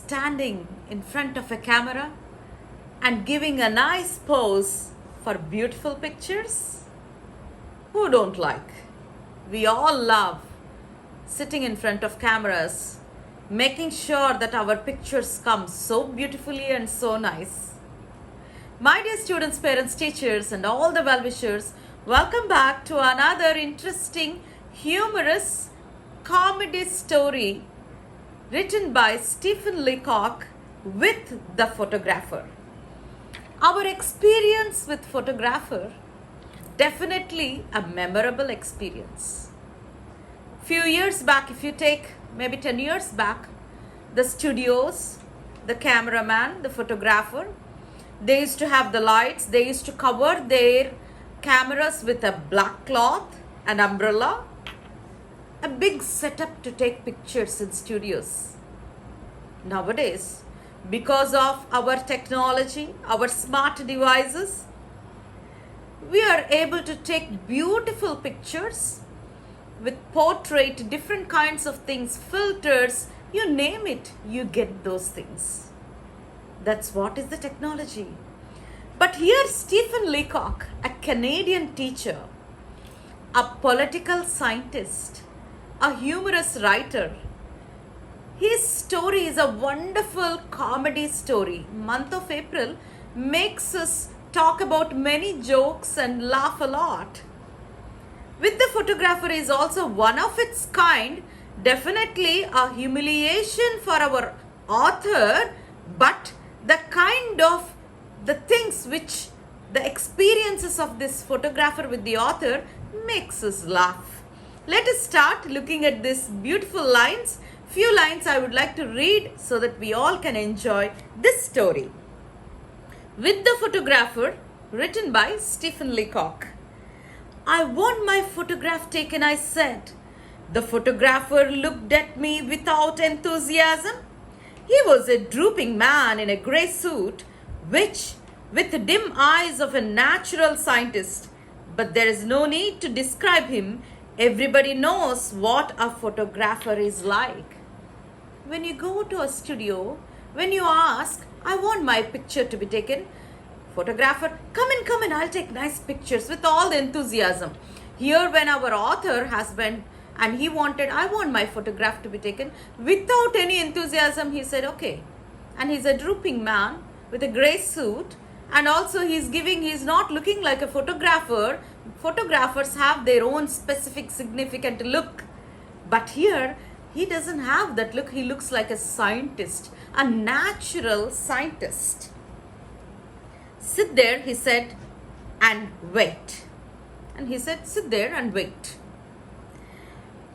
standing in front of a camera and giving a nice pose for beautiful pictures? Who don't like? We all love sitting in front of cameras, making sure that our pictures come so beautifully and so nice. My dear students, parents, teachers, and all the well-wishers, welcome back to another interesting, humorous comedy story written by Stephen Leacock with the photographer. Our experience with photographer, definitely a memorable experience. Few years back, if you take maybe 10 years back, the studios, the cameraman, the photographer, they used to have the lights, they used to cover their cameras with a black cloth, an umbrella, a big setup to take pictures in studios. Nowadays, because of our technology, our smart devices, we are able to take beautiful pictures with portrait, different kinds of things, filters, you name it, you get those things. That's what is the technology. But here Stephen Leacock, a Canadian teacher, a political scientist, a humorous writer, his story is a wonderful comedy story. Month of April makes us talk about many jokes and laugh a lot. With the photographer is also one of its kind, definitely a humiliation for our author, but the kind of the things which the experiences of this photographer with the author makes us laugh. Let us start looking at these beautiful lines. Few lines I would like to read so that we all can enjoy this story. With the photographer, written by Stephen Leacock. I want my photograph taken, I said. The photographer looked at me without enthusiasm. He was a drooping man in a grey suit, which, with the dim eyes of a natural scientist, but there is no need to describe him. Everybody knows what a photographer is like. When you go to a studio, when you ask, I want my picture to be taken, photographer, come in, I'll take nice pictures with all the enthusiasm. Here when our author has been and he wanted, I want my photograph to be taken without any enthusiasm, he said, okay. And he's a drooping man with a grey suit, and also he's not looking like a photographer. Photographers have their own specific significant look. But here, he doesn't have that look. He looks like a scientist, a natural scientist. Sit there, he said, and wait. And he said, sit there and wait.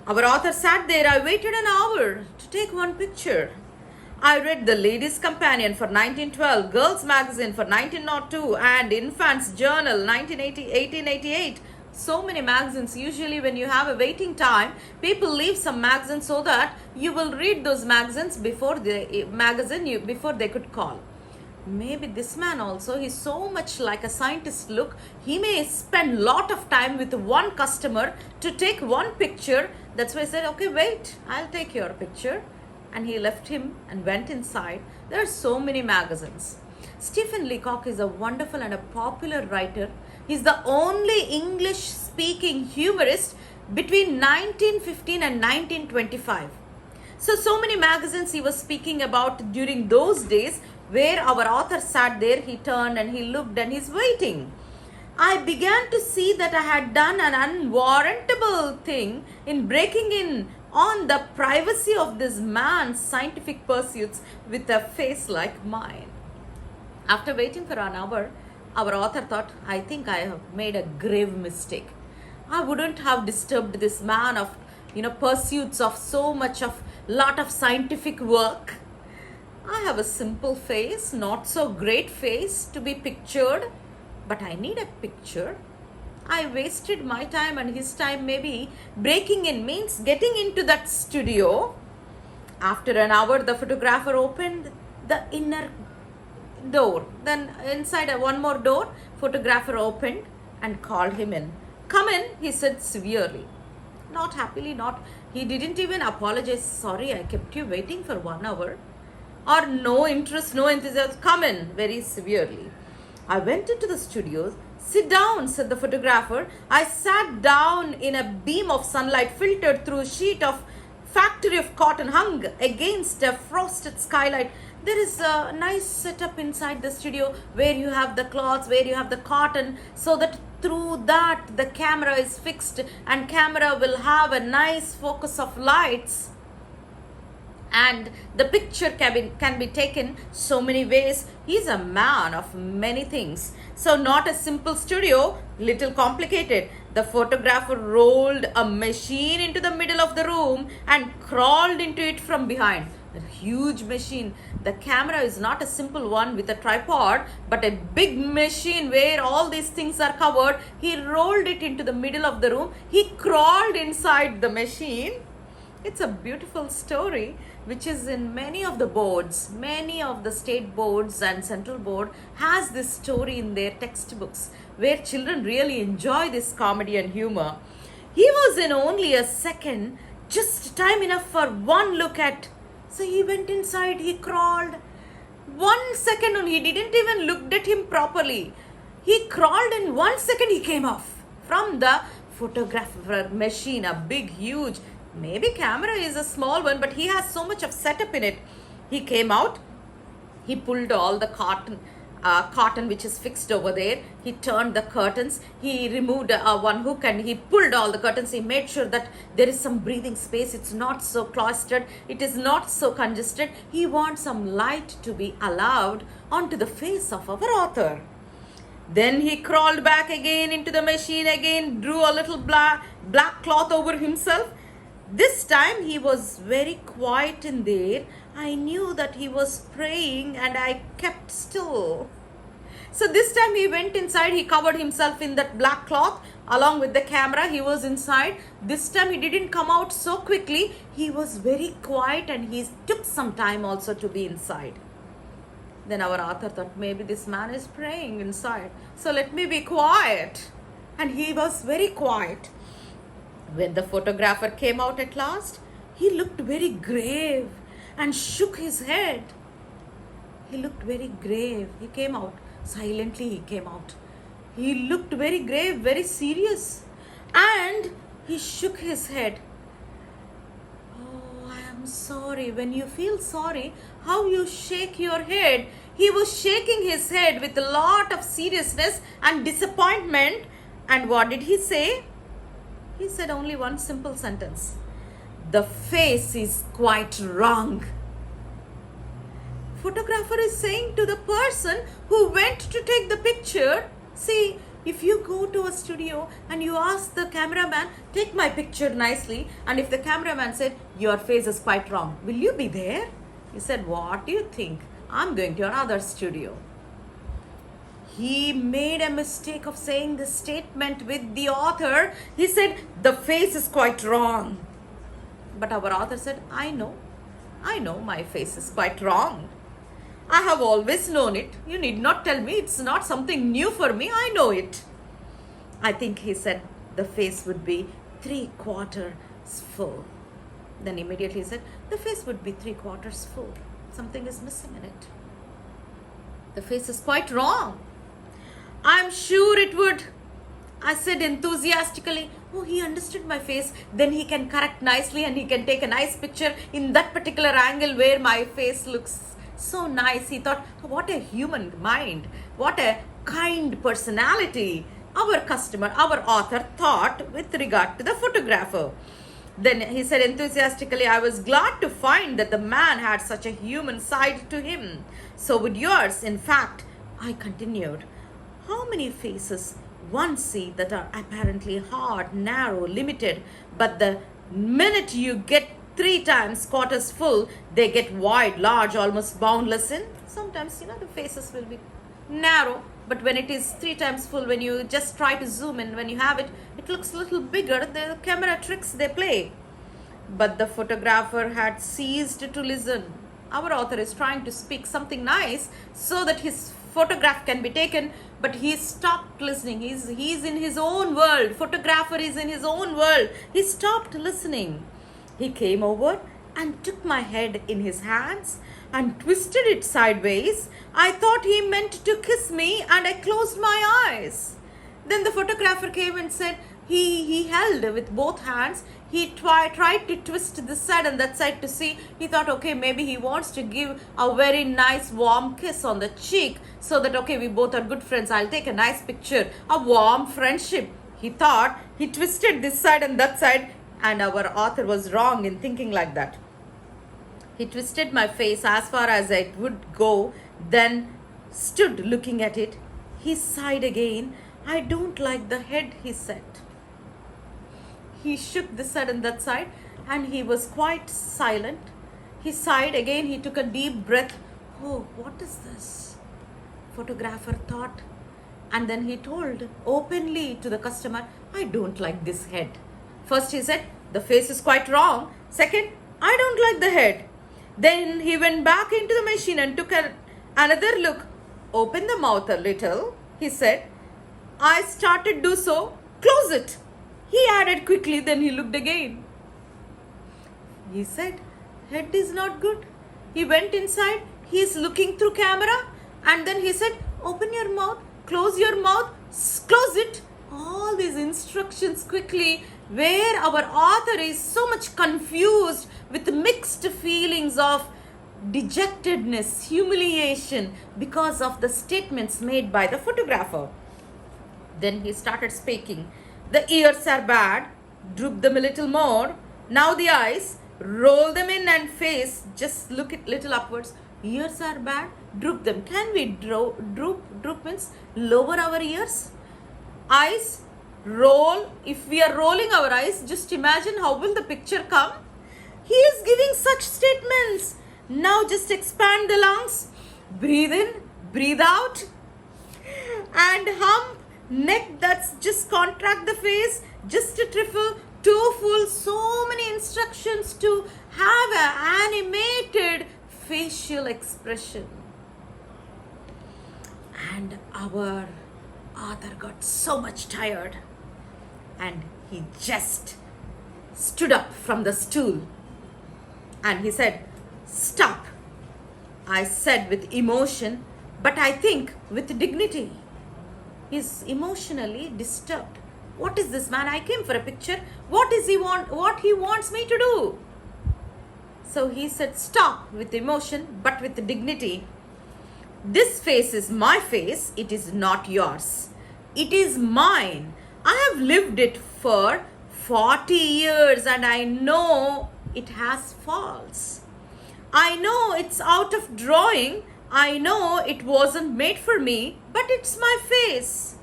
Our author sat there. I waited an hour to take one picture. I read the Ladies' Companion for 1912, Girls' Magazine for 1902, and Infants' Journal 1888. So many magazines. Usually when you have a waiting time, people leave some magazines so that you will read those magazines before they could call. Maybe this man also, he's so much like a scientist look. He may spend lot of time with one customer to take one picture. That's why I said, okay, wait, I'll take your picture. And he left him and went inside. There are so many magazines. Stephen Leacock is a wonderful and a popular writer. He's the only English-speaking humorist between 1915 and 1925. So many magazines he was speaking about during those days, where our author sat there, he turned and he looked and he's waiting. I began to see that I had done an unwarrantable thing in breaking in on the privacy of this man's scientific pursuits with a face like mine. After waiting for an hour, our author thought, I think I have made a grave mistake. I wouldn't have disturbed this man of, pursuits of so much of lot of scientific work. I have a simple face, not so great face to be pictured, but I need a picture. I wasted my time and his time, maybe breaking in means getting into that studio. After an hour, the photographer opened the inner door. Then inside one more door, photographer opened and called him in. Come in, he said severely. Not happily, he didn't even apologize. Sorry, I kept you waiting for 1 hour. or no interest, no enthusiasm come in very severely. I went into the studio. Sit down, said the photographer. I sat down in a beam of sunlight filtered through a sheet of factory of cotton hung against a frosted skylight. There is a nice setup inside the studio where you have the cloths, where you have the cotton, so that through that the camera is fixed and camera will have a nice focus of lights, and the picture can be taken so many ways. He's a man of many things. So not a simple studio, little complicated. The photographer rolled a machine into the middle of the room and crawled into it from behind. A huge machine. The camera is not a simple one with a tripod, but a big machine where all these things are covered. He rolled it into the middle of the room. He crawled inside the machine. It's a beautiful story which is in many of the boards. Many of the state boards and central board has this story in their textbooks where children really enjoy this comedy and humor. He was in only a second, just time enough for one look at. So he went inside, he crawled. 1 second only, he didn't even look at him properly. He crawled in 1 second, he came off from the photographer machine, a big, huge, maybe camera is a small one, but he has so much of setup in it. He came out, he pulled all the cotton which is fixed over there. He turned the curtains, he removed one hook and he pulled all the curtains. He made sure that there is some breathing space. It's not so cloistered, it is not so congested. He wants some light to be allowed onto the face of our author. Then he crawled back again into the machine again, drew a little black cloth over himself. This time he was very quiet in there. I knew that he was praying and I kept still. So this time he went inside, he covered himself in that black cloth along with the camera. He was inside. This time he didn't come out so quickly. He was very quiet and he took some time also to be inside. Then our author thought, maybe this man is praying inside, so let me be quiet. And he was very quiet. When the photographer came out at last, he looked very grave and shook his head. He looked very grave. He came out. Silently he came out. He looked very grave, very serious. And he shook his head. Oh, I am sorry. When you feel sorry, how you shake your head. He was shaking his head with a lot of seriousness and disappointment. And what did he say? He said only one simple sentence. The face is quite wrong. Photographer is saying to the person who went to take the picture, see, if you go to a studio and you ask the cameraman, take my picture nicely, and if the cameraman said, your face is quite wrong, will you be there? He said, what do you think? I'm going to another studio. He made a mistake of saying this statement with the author. He said, the face is quite wrong. But our author said, I know my face is quite wrong. I have always known it. You need not tell me. It's not something new for me. I know it. I think he said the face would be 3/4 full. Then immediately he said, the face would be 3/4 full. Something is missing in it. The face is quite wrong. I'm sure it would. I said enthusiastically, oh, he understood my face. Then he can correct nicely and he can take a nice picture in that particular angle where my face looks so nice. He thought, what a human mind. What a kind personality. Our customer, our author thought with regard to the photographer. Then he said enthusiastically, I was glad to find that the man had such a human side to him. So would yours. In fact, I continued, how many faces one see that are apparently hard, narrow, limited, but the minute you get 3/4 full, they get wide, large, almost boundless in. Sometimes, the faces will be narrow, but when it is 3 times full, when you just try to zoom in, when you have it, it looks a little bigger. The camera tricks they play. But the photographer had ceased to listen. Our author is trying to speak something nice so that his photograph can be taken, but he stopped listening. He's in his own world. Photographer is in his own world. He stopped listening. He came over and took my head in his hands and twisted it sideways. I thought he meant to kiss me and I closed my eyes. Then the photographer came and said he held with both hands. He tried to twist this side and that side to see. He thought, okay, maybe he wants to give a very nice warm kiss on the cheek so that, okay, we both are good friends. I'll take a nice picture, a warm friendship. He thought. He twisted this side and that side, and our author was wrong in thinking like that. He twisted my face as far as it would go, then stood looking at it. He sighed again. I don't like the head, he said. He shook this side and that side, and he was quite silent. He sighed again. He took a deep breath. Oh, what is this? Photographer thought. And then he told openly to the customer, I don't like this head. First he said, the face is quite wrong. Second, I don't like the head. Then he went back into the machine and took another look. Open the mouth a little, he said. I started to do so. Close it. He added quickly, then he looked again. He said, head is not good. He went inside. He is looking through camera. And then he said, open your mouth. Close your mouth. Close it. All these instructions quickly, where our author is so much confused with mixed feelings of dejectedness, humiliation because of the statements made by the photographer. Then he started speaking. The ears are bad. Droop them a little more. Now the eyes. Roll them in and face. Just look it little upwards. Ears are bad. Droop them. Can we droop means lower our ears? Eyes. Roll. If we are rolling our eyes, just imagine how will the picture come. He is giving such statements. Now just expand the lungs. Breathe in. Breathe out. And hump. Neck, that's just contract the face, just a trifle, too full, so many instructions to have an animated facial expression. And our author got so much tired and he just stood up from the stool and he said, stop. I said with emotion, but I think with dignity. He's emotionally disturbed. What is this man? I came for a picture. What does he want? What he wants me to do? So he said, stop with emotion, but with dignity. This face is my face. It is not yours. It is mine. I have lived it for 40 years and I know it has faults. I know it's out of drawing. I know it wasn't made for me, but it's my face.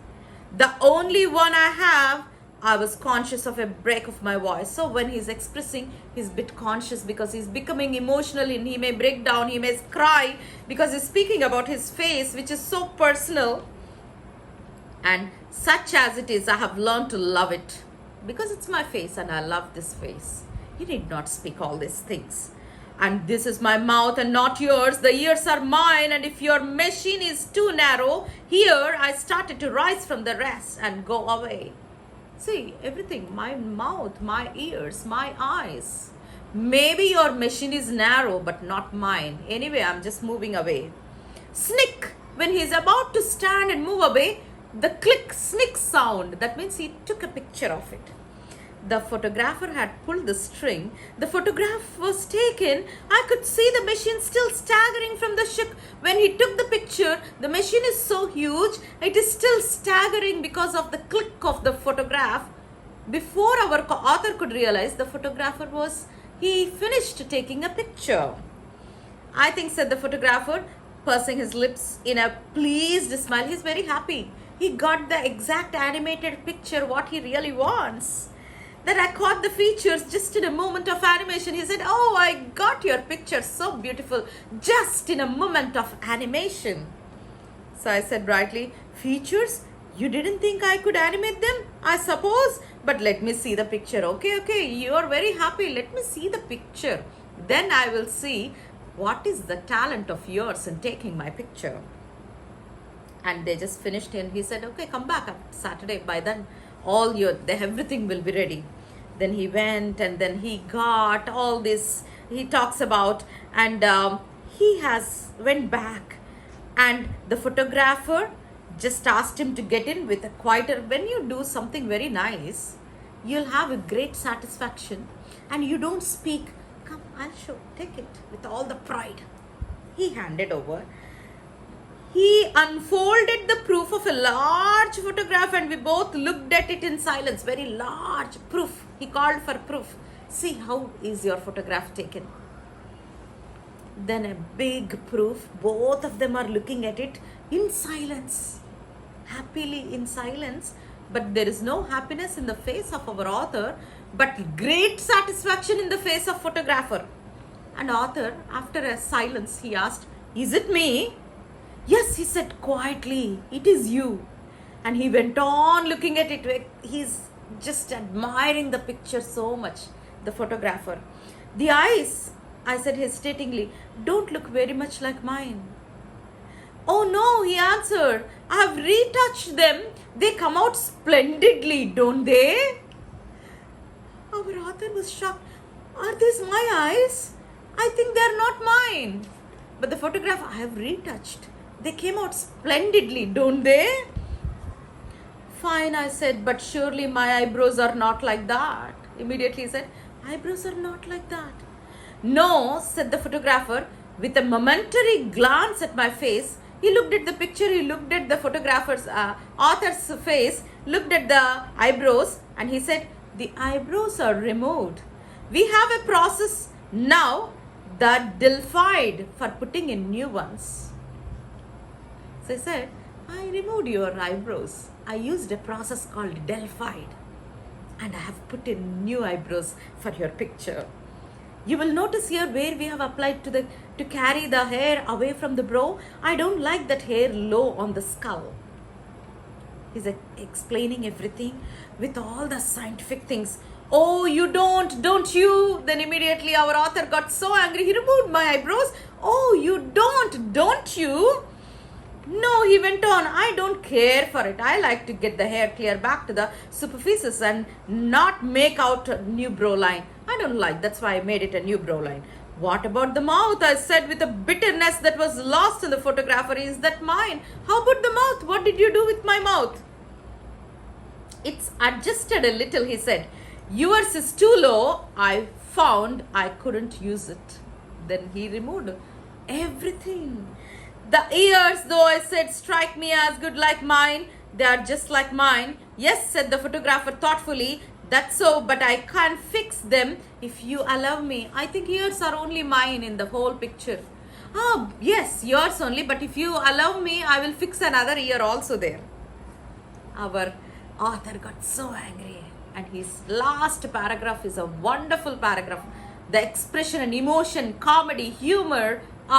The only one I have. I was conscious of a break of my voice. So when he's expressing, he's a bit conscious because he's becoming emotional and he may break down, he may cry because he's speaking about his face, which is so personal. And such as it is, I have learned to love it because it's my face and I love this face. He did not speak all these things. And this is my mouth and not yours. The ears are mine. And if your machine is too narrow, here I started to rise from the rest and go away. See, everything, my mouth, my ears, my eyes. Maybe your machine is narrow, but not mine. Anyway, I'm just moving away. Snick. When he's about to stand and move away, the click, snick sound. That means he took a picture of it. The photographer had pulled the string. The photograph was taken. I could see the machine still staggering from the shock. When he took the picture, the machine is so huge, it is still staggering because of the click of the photograph. Before our author could realize, the photographer he finished taking a picture. I think, said the photographer, pursing his lips in a pleased smile. He's very happy. He got the exact animated picture, what he really wants. That I caught the features just in a moment of animation. He said, oh, I got your picture, so beautiful, just in a moment of animation. So I said brightly, features? You didn't think I could animate them, I suppose? But let me see the picture. Okay, you are very happy. Let me see the picture. Then I will see what is the talent of yours in taking my picture. And they just finished and he said, okay, come back on Saturday. By then, everything will be ready. Then he went and then he got all this he talks about and he has went back, and the photographer just asked him to get in with a quieter. When you do something very nice, you'll have a great satisfaction, and you don't speak. Come, I'll show. Take it with all the pride. He handed over. He unfolded the proof of a large photograph, and we both looked at it in silence. Very large proof. He called for proof. See, how is your photograph taken? Then a big proof. Both of them are looking at it in silence. Happily in silence. But there is no happiness in the face of our author, but great satisfaction in the face of photographer. And author, after a silence, he asked, "Is it me?" "Yes," he said quietly, "it is you." And he went on looking at it. He's just admiring the picture so much, the photographer. "The eyes," I said hesitatingly, "don't look very much like mine." "Oh no," he answered, "I have retouched them. They come out splendidly, don't they?" Our author was shocked. "Are these my eyes? I think they are not mine." But the photograph, "I have retouched. They came out splendidly, don't they?" "Fine," I said, "but surely my eyebrows are not like that." Immediately he said, "Eyebrows are not like that." "No," said the photographer, with a momentary glance at my face. He looked at the picture, he looked at the photographer's, author's face, looked at the eyebrows, and he said, "The eyebrows are removed. We have a process now, the Delphied, for putting in new ones." So I said, "I removed your eyebrows. I used a process called Delphied, and I have put in new eyebrows for your picture. You will notice here where we have applied to carry the hair away from the brow. I don't like that hair low on the skull." He's explaining everything with all the scientific things. "Oh, you don't you?" Then immediately our author got so angry. "He removed my eyebrows. Oh, you don't you?" "No," he went on, "I don't care for it. I like to get the hair clear back to the superficies and not make out a new brow line. I don't like, that's why I made it a new brow line." "What about the mouth?" I said with a bitterness that was lost in the photographer. "Is that mine?" "How about the mouth? What did you do with my mouth?" "It's adjusted a little," he said. "Yours is too low. I found I couldn't use it." Then he removed everything. "The ears, though," I said, "strike me as good like mine. They are just like mine." "Yes," said the photographer thoughtfully, "that's so, but I can't fix them if you allow me. I think ears are only mine in the whole picture." "Oh, yes, yours only, but if you allow me, I will fix another ear also there." Our author got so angry, and his last paragraph is a wonderful paragraph. The expression and emotion, comedy, humor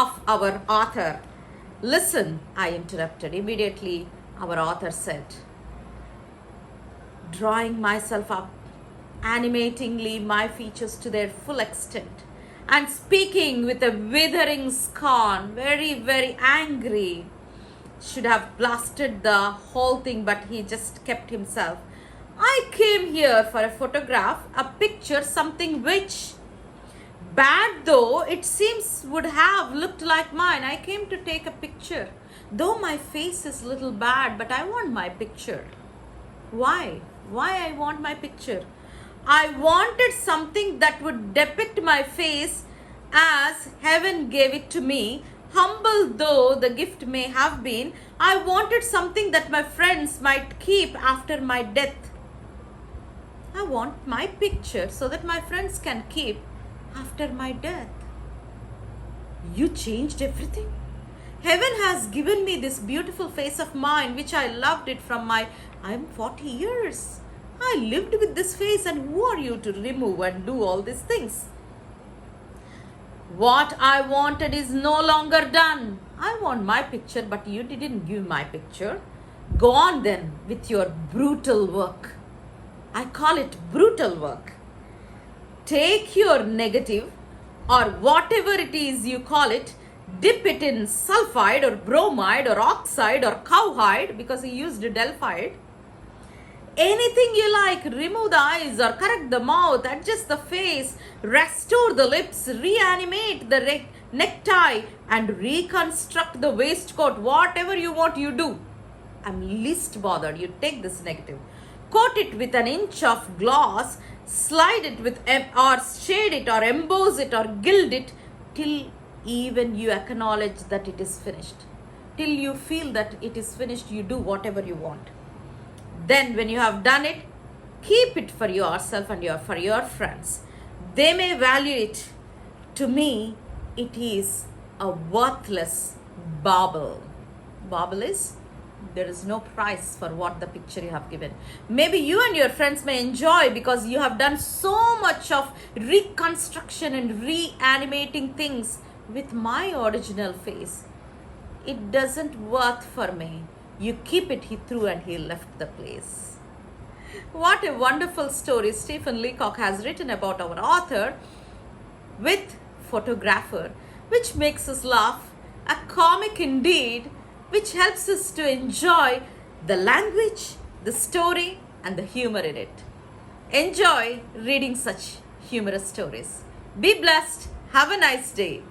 of our author. "Listen," I interrupted. Immediately, our author said, drawing myself up, animatingly my features to their full extent, and speaking with a withering scorn, very, very angry. Should have blasted the whole thing, but he just kept himself. "I came here for a photograph, a picture, something which, bad though it seems, would have looked like mine. I came to take a picture. Though my face is little bad, but I want my picture." Why? Why I want my picture? "I wanted something that would depict my face as heaven gave it to me. Humble though the gift may have been, I wanted something that my friends might keep after my death. I want my picture so that my friends can keep after my death." You changed everything. Heaven has given me this beautiful face of mine, which I loved it from I'm 40 years. I lived with this face, and who are you to remove and do all these things? What I wanted is no longer done. I want my picture, but you didn't give my picture. Go on then with your brutal work. I call it brutal work. Take your negative, or whatever it is you call it, dip it in sulfide or bromide or oxide or cowhide, because he used Delphied. Anything you like, remove the eyes or correct the mouth, adjust the face, restore the lips, reanimate the necktie and reconstruct the waistcoat, whatever you want, you do. I'm least bothered. You take this negative, coat it with an inch of gloss, slide it with or shade it or emboss it or gild it till even you acknowledge that it is finished. Till you feel that it is finished, you do whatever you want. Then when you have done it, keep it for yourself and for your friends. They may value it. To me, it is a worthless bauble. Bauble is, there is no price for what the picture you have given. Maybe you and your friends may enjoy because you have done so much of reconstruction and reanimating things with my original face. It doesn't worth for me. You keep it, he threw and he left the place. What a wonderful story Stephen Leacock has written about our author with photographer, which makes us laugh. A comic indeed, which helps us to enjoy the language, the story, and the humor in it. Enjoy reading such humorous stories. Be blessed. Have a nice day.